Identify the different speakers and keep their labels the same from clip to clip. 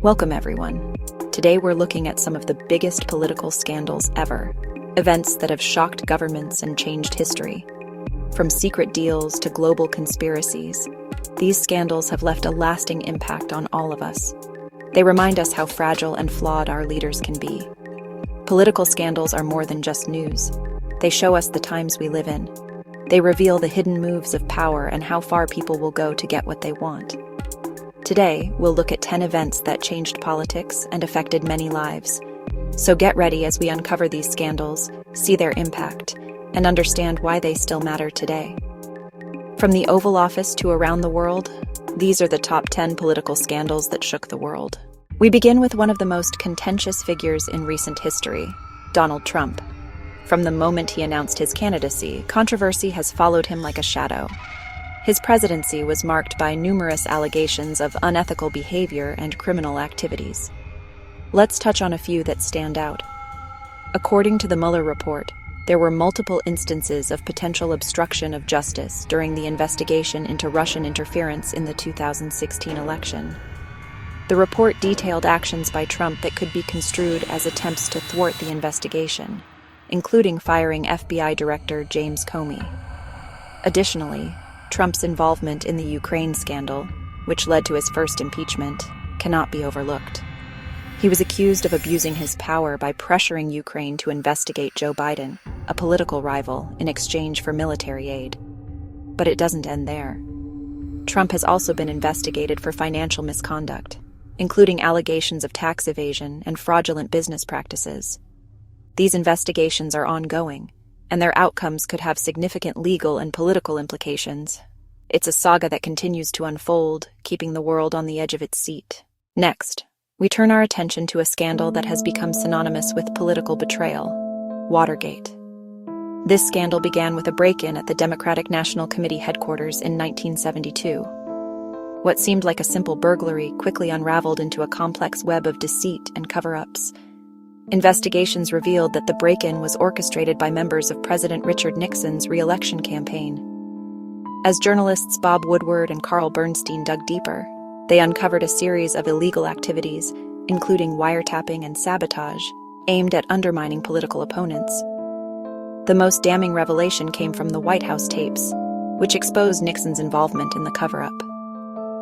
Speaker 1: Welcome, everyone. Today we're looking at some of the biggest political scandals ever, events that have shocked governments and changed history. From secret deals to global conspiracies, these scandals have left a lasting impact on all of us. They remind us how fragile and flawed our leaders can be. Political scandals are more than just news. They show us the times we live in. They reveal the hidden moves of power and how far people will go to get what they want. Today, we'll look at 10 events that changed politics and affected many lives. So get ready as we uncover these scandals, see their impact, and understand why they still matter today. From the Oval Office to around the world, these are the top 10 political scandals that shook the world. We begin with one of the most contentious figures in recent history, Donald Trump. From the moment he announced his candidacy, controversy has followed him like a shadow. His presidency was marked by numerous allegations of unethical behavior and criminal activities. Let's touch on a few that stand out. According to the Mueller report, there were multiple instances of potential obstruction of justice during the investigation into Russian interference in the 2016 election. The report detailed actions by Trump that could be construed as attempts to thwart the investigation, including firing FBI Director James Comey. Additionally, Trump's involvement in the Ukraine scandal, which led to his first impeachment, cannot be overlooked. He was accused of abusing his power by pressuring Ukraine to investigate Joe Biden, a political rival, in exchange for military aid. But it doesn't end there. Trump has also been investigated for financial misconduct, including allegations of tax evasion and fraudulent business practices. These investigations are ongoing, and their outcomes could have significant legal and political implications. It's a saga that continues to unfold, keeping the world on the edge of its seat. Next, we turn our attention to a scandal that has become synonymous with political betrayal: Watergate. This scandal began with a break-in at the Democratic National Committee headquarters in 1972. What seemed like a simple burglary quickly unraveled into a complex web of deceit and cover-ups. Investigations revealed that the break-in was orchestrated by members of President Richard Nixon's re-election campaign. As journalists Bob Woodward and Carl Bernstein dug deeper, they uncovered a series of illegal activities, including wiretapping and sabotage, aimed at undermining political opponents. The most damning revelation came from the White House tapes, which exposed Nixon's involvement in the cover-up.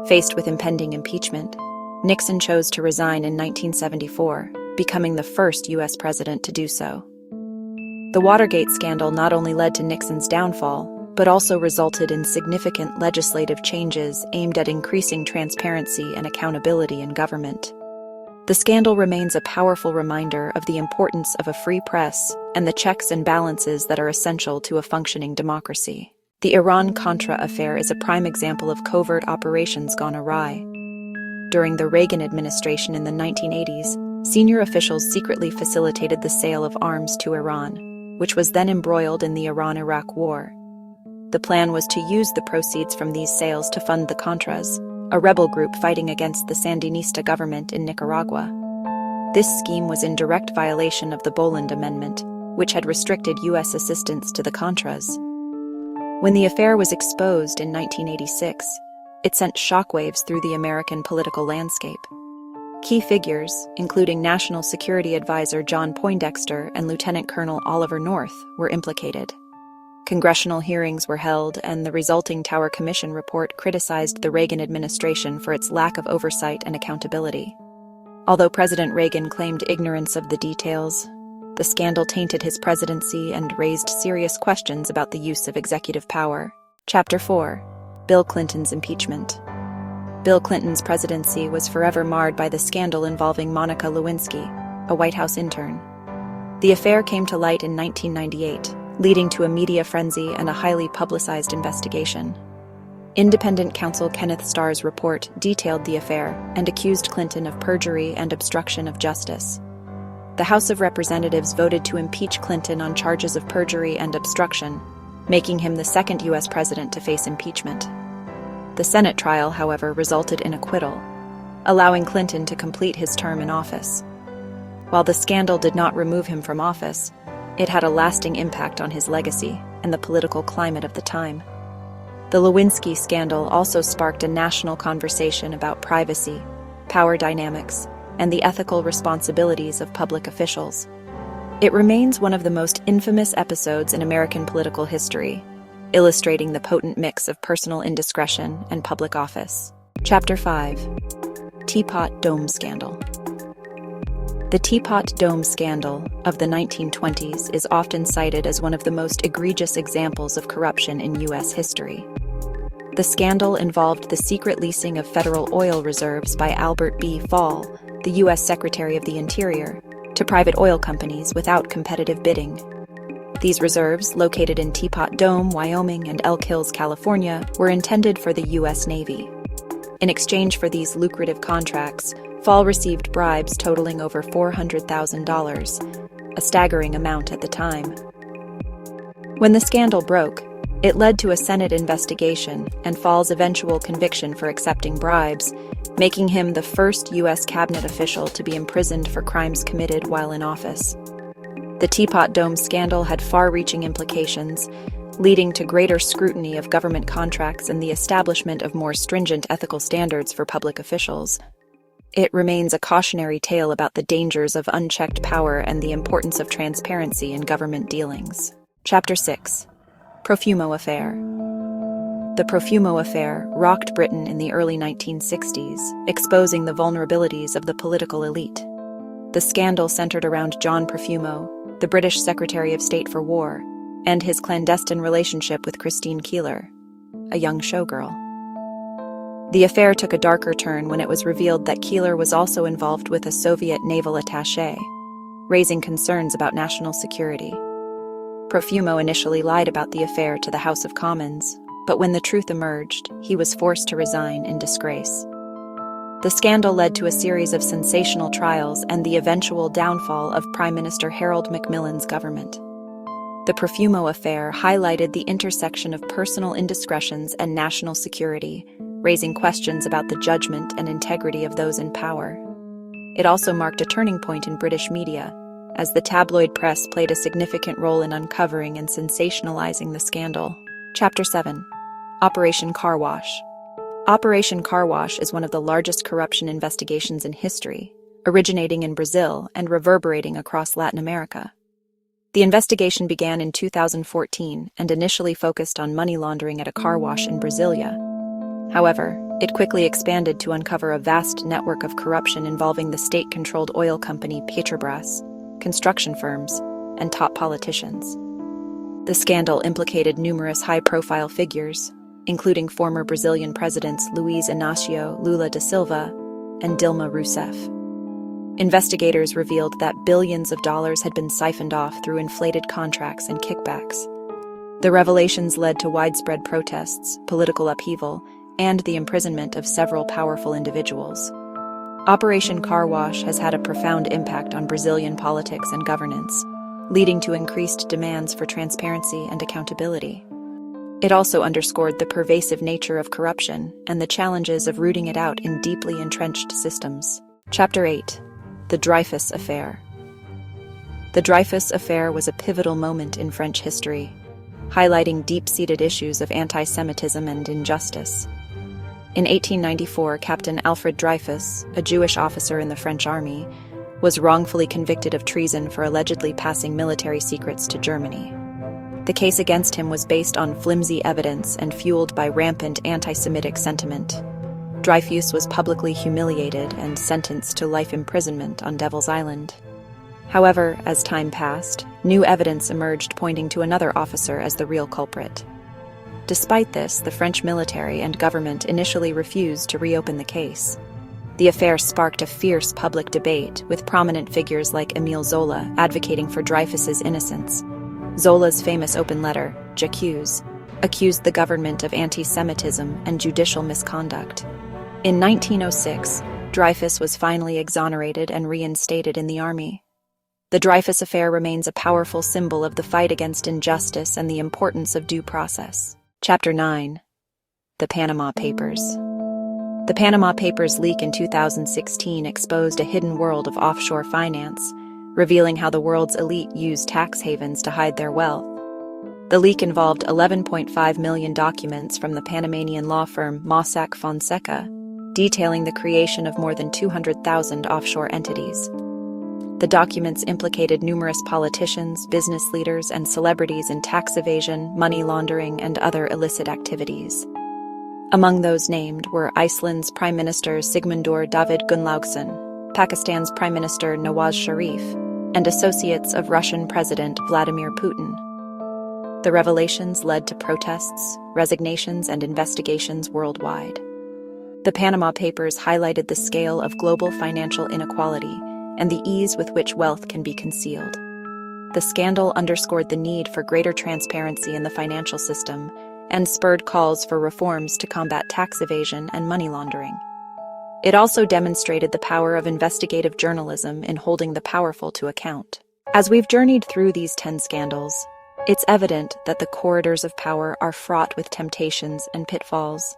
Speaker 1: Faced with impending impeachment, Nixon chose to resign in 1974, becoming the first U.S. president to do so. The Watergate scandal not only led to Nixon's downfall, but also resulted in significant legislative changes aimed at increasing transparency and accountability in government. The scandal remains a powerful reminder of the importance of a free press and the checks and balances that are essential to a functioning democracy. The Iran-Contra affair is a prime example of covert operations gone awry. During the Reagan administration in the 1980s, senior officials secretly facilitated the sale of arms to Iran, which was then embroiled in the Iran-Iraq War. The plan was to use the proceeds from these sales to fund the Contras, a rebel group fighting against the Sandinista government in Nicaragua. This scheme was in direct violation of the Boland Amendment, which had restricted U.S. assistance to the Contras. When the affair was exposed in 1986, it sent shockwaves through the American political landscape. Key figures, including National Security Advisor John Poindexter and Lieutenant Colonel Oliver North, were implicated. Congressional hearings were held, and the resulting Tower Commission report criticized the Reagan administration for its lack of oversight and accountability. Although President Reagan claimed ignorance of the details, the scandal tainted his presidency and raised serious questions about the use of executive power. Chapter 4: Bill Clinton's Impeachment. Bill Clinton's presidency was forever marred by the scandal involving Monica Lewinsky, a White House intern. The affair came to light in 1998, leading to a media frenzy and a highly publicized investigation. Independent counsel Kenneth Starr's report detailed the affair and accused Clinton of perjury and obstruction of justice. The House of Representatives voted to impeach Clinton on charges of perjury and obstruction, making him the second U.S. president to face impeachment. The Senate trial, however, resulted in acquittal, allowing Clinton to complete his term in office. While the scandal did not remove him from office, it had a lasting impact on his legacy and the political climate of the time. The Lewinsky scandal also sparked a national conversation about privacy, power dynamics, and the ethical responsibilities of public officials. It remains one of the most infamous episodes in American political history, illustrating the potent mix of personal indiscretion and public office. Chapter 5. Teapot Dome Scandal. The Teapot Dome Scandal of the 1920s is often cited as one of the most egregious examples of corruption in U.S. history. The scandal involved the secret leasing of federal oil reserves by Albert B. Fall, the U.S. Secretary of the Interior, to private oil companies without competitive bidding. These reserves, located in Teapot Dome, Wyoming, and Elk Hills, California, were intended for the U.S. Navy. In exchange for these lucrative contracts, Fall received bribes totaling over $400,000, a staggering amount at the time. When the scandal broke, it led to a Senate investigation and Fall's eventual conviction for accepting bribes, making him the first U.S. cabinet official to be imprisoned for crimes committed while in office. The Teapot Dome scandal had far-reaching implications, leading to greater scrutiny of government contracts and the establishment of more stringent ethical standards for public officials. It remains a cautionary tale about the dangers of unchecked power and the importance of transparency in government dealings. Chapter 6. Profumo Affair. The Profumo Affair rocked Britain in the early 1960s, exposing the vulnerabilities of the political elite. The scandal centered around John Profumo, the British Secretary of State for War, and his clandestine relationship with Christine Keeler, a young showgirl. The affair took a darker turn when it was revealed that Keeler was also involved with a Soviet naval attaché, raising concerns about national security. Profumo initially lied about the affair to the House of Commons, but when the truth emerged, he was forced to resign in disgrace. The scandal led to a series of sensational trials and the eventual downfall of Prime Minister Harold Macmillan's government. The Profumo affair highlighted the intersection of personal indiscretions and national security, raising questions about the judgment and integrity of those in power. It also marked a turning point in British media, as the tabloid press played a significant role in uncovering and sensationalizing the scandal. Chapter 7. Operation Car Wash. Operation Car Wash is one of the largest corruption investigations in history, originating in Brazil and reverberating across Latin America. The investigation began in 2014 and initially focused on money laundering at a car wash in Brasilia. However, it quickly expanded to uncover a vast network of corruption involving the state-controlled oil company Petrobras, construction firms, and top politicians. The scandal implicated numerous high-profile figures, including former Brazilian presidents Luiz Inácio Lula da Silva and Dilma Rousseff. Investigators revealed that billions of dollars had been siphoned off through inflated contracts and kickbacks. The revelations led to widespread protests, political upheaval, and the imprisonment of several powerful individuals. Operation Car Wash has had a profound impact on Brazilian politics and governance, leading to increased demands for transparency and accountability. It also underscored the pervasive nature of corruption and the challenges of rooting it out in deeply entrenched systems. Chapter 8. The Dreyfus Affair. The Dreyfus Affair was a pivotal moment in French history, highlighting deep-seated issues of anti-Semitism and injustice. In 1894, Captain Alfred Dreyfus, a Jewish officer in the French army, was wrongfully convicted of treason for allegedly passing military secrets to Germany. The case against him was based on flimsy evidence and fueled by rampant anti-Semitic sentiment. Dreyfus was publicly humiliated and sentenced to life imprisonment on Devil's Island. However, as time passed, new evidence emerged pointing to another officer as the real culprit. Despite this, the French military and government initially refused to reopen the case. The affair sparked a fierce public debate, with prominent figures like Émile Zola advocating for Dreyfus's innocence. Zola's famous open letter, J'accuse, accused the government of anti-Semitism and judicial misconduct. In 1906, Dreyfus was finally exonerated and reinstated in the army. The Dreyfus Affair remains a powerful symbol of the fight against injustice and the importance of due process. Chapter 9. The Panama Papers. The Panama Papers leak in 2016 exposed a hidden world of offshore finance, revealing how the world's elite used tax havens to hide their wealth. The leak involved 11.5 million documents from the Panamanian law firm Mossack Fonseca, detailing the creation of more than 200,000 offshore entities. The documents implicated numerous politicians, business leaders, and celebrities in tax evasion, money laundering, and other illicit activities. Among those named were Iceland's Prime Minister Sigmundur David Gunnlaugsson, Pakistan's Prime Minister Nawaz Sharif, and associates of Russian President Vladimir Putin. The revelations led to protests, resignations, and investigations worldwide. The Panama Papers highlighted the scale of global financial inequality and the ease with which wealth can be concealed. The scandal underscored the need for greater transparency in the financial system and spurred calls for reforms to combat tax evasion and money laundering. It also demonstrated the power of investigative journalism in holding the powerful to account. As we've journeyed through these 10 scandals, it's evident that the corridors of power are fraught with temptations and pitfalls.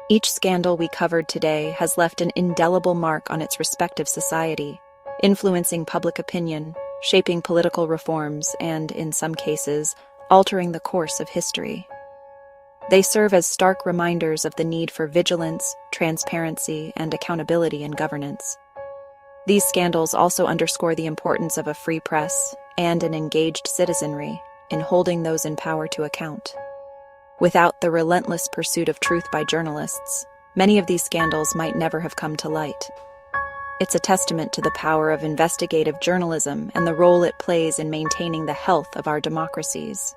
Speaker 1: Each scandal we covered today has left an indelible mark on its respective society, influencing public opinion, shaping political reforms, and, in some cases, altering the course of history. They serve as stark reminders of the need for vigilance, transparency, and accountability in governance. These scandals also underscore the importance of a free press and an engaged citizenry in holding those in power to account. Without the relentless pursuit of truth by journalists, many of these scandals might never have come to light. It's a testament to the power of investigative journalism and the role it plays in maintaining the health of our democracies.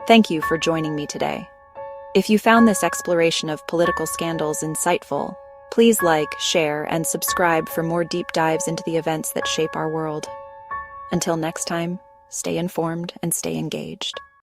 Speaker 1: Thank you for joining me today. If you found this exploration of political scandals insightful, please like, share, and subscribe for more deep dives into the events that shape our world. Until next time, stay informed and stay engaged.